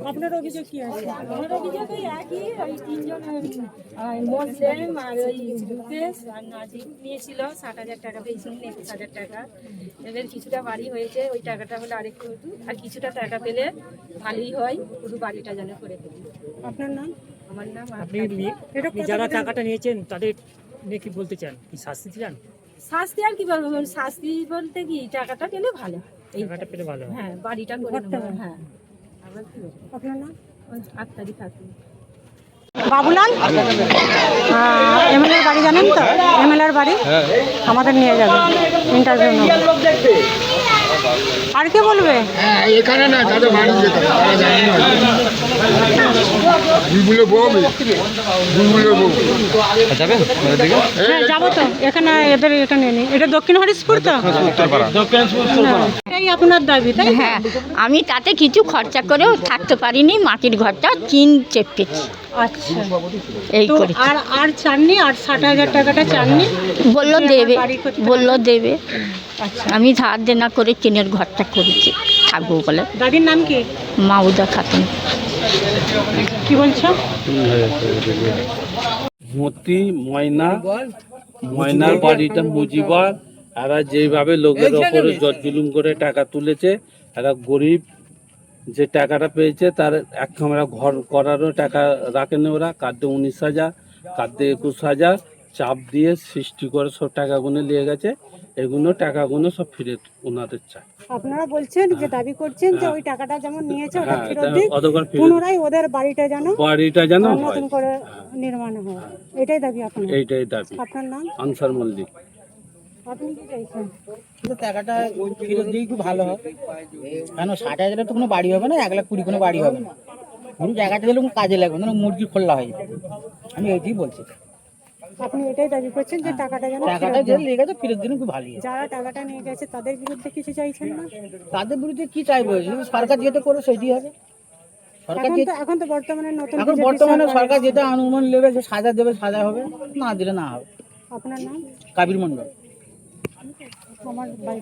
আপনার অভিযোগ কি আছে? আমার অভিযোগ ওই একই, ওই তিনজন মুসলিম আর ওই রূপেশ আর নাজিব নিয়েছিল 60,000 টাকা, পেয়েছিল 21,000 টাকা। এবার কিছুটা বাড়ি হয়েছে, ওই টাকাটা হলে আরেকটু হতো, আর কিছুটা টাকা পেলে ভালোই হয়, পুরো বাড়িটা যেন করে দেবে। আপনার নাম? আমার নাম আপনি যারা টাকাটা নিয়েছেন তাদের নিয়ে কি বলতে চান? কি শাস্তি চান? শাস্তি আর কি বলবো, শাস্তি বলতে কি টাকাটা পেলে ভালো হয়। এই টাকাটা পেলে ভালো হয়। হ্যাঁ, বাড়িটা করে নেবো। হ্যাঁ, আবার কি বলবো? আপনার নাম? ওই 8 তারিখ আছে। বাবুলাল এমএলএর বাড়ি জানেন তো? এমএলএর বাড়ি আমাদের নিয়ে যাবেন ইন্টারভিউ নেব। আর কে বলবে? হ্যাঁ এখানে না, তাদের বাড়ি যেতে হবে, তারা জানে না। বুলবুলের বউ, বুলবুলের বউ যাবেন? হ্যাঁ যাবো তো, এখানে এদের এটা নিয়ে নিই। এটা দক্ষিণ হরিশপুর তো? এটাই আপনার দাবি তাই? হ্যাঁ, আমি তাতে কিছু খরচা করেও থাকতে পারিনি, মাটির ঘরটা চিন চেপেছি আচ্ছা, এই তো করে। আর চাননি? আর 60,000 টাকাটা চাননি? বললো দেবে, বললো দেবে। আচ্ছা, আমি ধার দেনা করে টিনের ঘরটা করেছি থাকবো বলে। দাদির নাম কি? মাউদা খাতুন। কি বলছো? মতি ময়নার বাড়িটা মুজিবার। এরা যেভাবে লোকের ওপরে জুলুম করে টাকা তুলেছে, এরা গরিব যে টাকাটা পেয়েছে তার এক কামরা ঘর করারও টাকা রাখেন ওরা। কাঁদে 19,000, কাঁদে 21,000 চাপ দিয়ে সৃষ্টি করে সব টাকাগুলো নিয়ে গেছে। এগুলো টাকাগুলো সব ফিরে ওনাদের চায়। আপনারা বলছেন যে দাবি করছেন যে ওই টাকাটা যেমন নিয়েছে ওটা হ্যাঁ, ফেরত দিক, অতবার ফিরে পুনরায় ওদের বাড়িটা যেন হয় নতুন করে নির্মাণ হয়, এটাই দাবি আপনার? এইটাই দাবি। আপনার নাম? আনসার মল্লিক। আপনি কি চাইছেন? টাকাটা ফেরত দিয়ে খুব ভালো হয়, কেন 60,000 তো কোনো বাড়ি হবে না, 1,20,000 কোনো বাড়ি হবে না। পুরো জায়গাটা দিলে কাজে লাগবে না, মুরগি খোলা হয়। আমি এইটাই বলছি, আপনি এটাই দাবি করছেন যে টাকাটা যেন টাকাটা যে লেগে গেছে ফেরত দিলে খুব ভালোই হয়। যারা টাকাটা নিয়ে গেছে তাদের বিরুদ্ধে কিছু চাইছেন না? তাদের বিরুদ্ধে কি চাইবো? সরকার যেটা করে সেটাই হবে। সরকার এখন তো বর্তমানে নতুন এখন BJP বর্তমানে সরকার। সরকার যেটা অনুমান নেবে, সে সাজা দেবে, সাজা হবে, না দিলে না হবে। আপনার নাম? কাবির মন্ডল। আমার বাড়ি